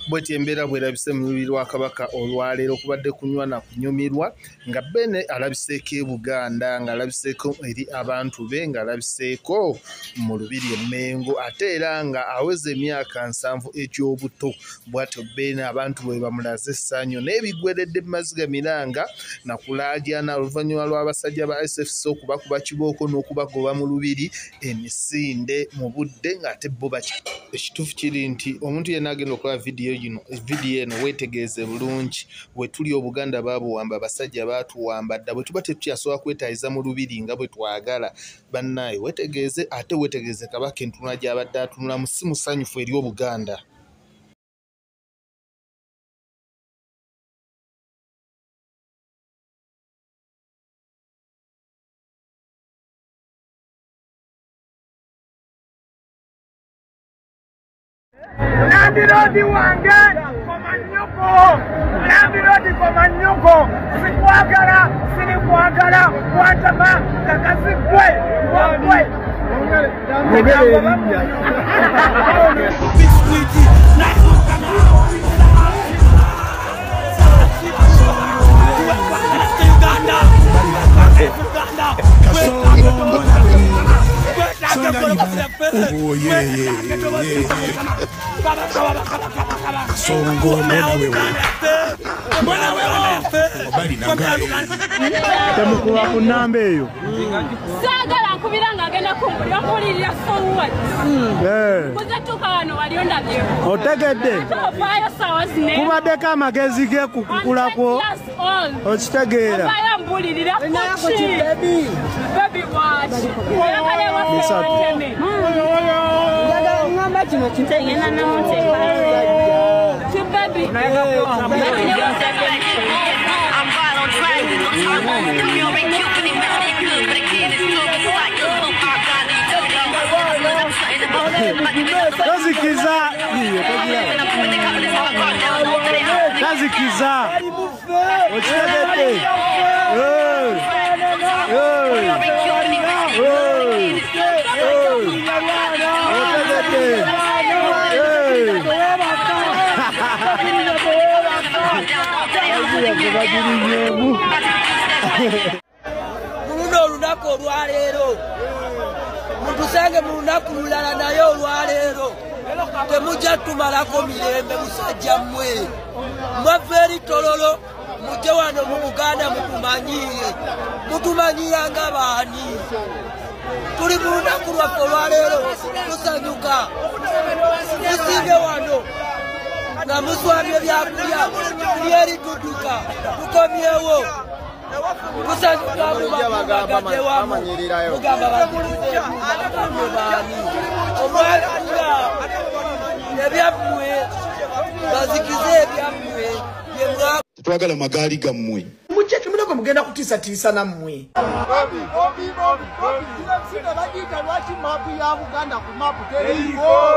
bweti embeera bwerabise mu lubiri lwa Kabaka olwaleero kubadde kunywa na kunyumirwa nga Beene alabiseeko e Buganda ng'alabiseeko eri abantu be ng'alabiseeko mu lubiri e Mengo ate era nga aweza emyaka 7 egy'obuto bw'atyo Beene abantu bwe bamulaze essanyu n'ebigweredde Maziga Miranga na kulaajana oluvannyuma lw'abasajja ba SFC okubakuba kibooko n'okubagoba mu lubiri emisinde mu budde ng'ate bo ekituufu kiri nti omuntu yenna agenda okulaba vidiyo eno weetegeeze bulungi bwe tuli Obuganda baabuwamba abasajja baatuwamba dda bwe tuba tetukyasobola kwetaayiza mu lubiri nga bwe twagala bannaaye weetegeeze ate weetegeeze Kabaka entunula gy'abadde atunulamu si musanyufu eri Obuganda. Landirodi wange komanyoko, landirodi komanyoko, sikwagala, sinikwagala, kwatama, kakazikwe, wangwe. Oh yeah. Songo wewe. Bali na gari. Tamukuwa kunambe eyo. Sagala nkubiranga agenda kumpulira mpulirira so what? Kuzatuka wano walionda byo. Otegedde. Bayo sawa zine. Kubaddeko amagezi ge kukukulako. Okitegeera. Bayo mbulirira kuki. Baby watch. Oyagala wasiteme. Ngamba kino kitengena na mutemba. Baby. I'm wild on track. Kazikiza. Ochedete. Muno olunaku olwaleero mutusange mu lunaku lulala naye olwaleero temujja tumalako mirembe musajja mmwe mwaffe eri tololo mujje wano mu Buganda mutumanyira nga baani tuli mu lunaku lwaffe olwaleero tusanyuka tusiibye wano nga muswabye byakulya tuli eri tudduka tukomyewo tusanyuka mubagadde wamu mugamba bazikize baani omwalira ebyammwe bazikize ebyammwe tetwagala magaali gammwe mujje tumuneko mugenda kutiisatiisa nammwe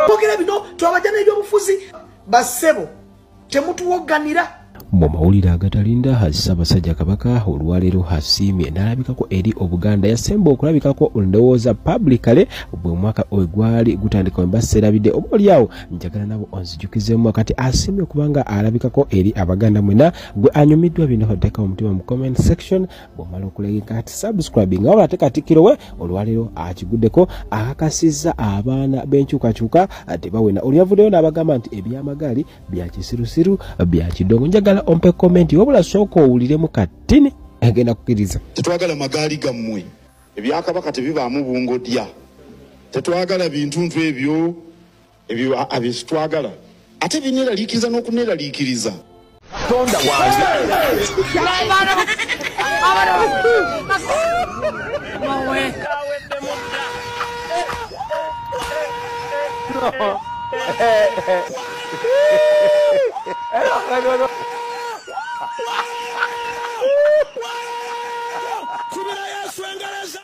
bogera bino twabajja n'ebyobufuzi bassebo temutuwogganira. Mu mawulire agatalinda Ssaabasajja Kabaka olwaleero asiimye n'alabikako eri Obuganda yasemba okulabikako ndowooza publicly bwe mwaka ogwali gutandika mbaserabidde omuliawo njagala nabo onzijukizemu kati asiimye kubanga alabikako eri Abaganda mwena gwe anyumiddwa bino hoddeka omutima mu comment section bw'omala okulegeka ati subscribing waba ate katikiro we olwaleero akiguddeko akakasizza abaana b'enkyukakyuka tebawena olyavuddeyo n'abagamba nti ebyamagaali bya kisirusiru bya kidongo njagala ompe comment wabula sooka owuliremu katini agenda kukkiriza. Tetwagala magaali gammwe ebyakabaka tebibaamu bungodya tetwagala bintuntu ebyo abisitwagala ate bineeraliikiriza n'okuneeraliikiriza tonda wange Kubira Yesu Engereza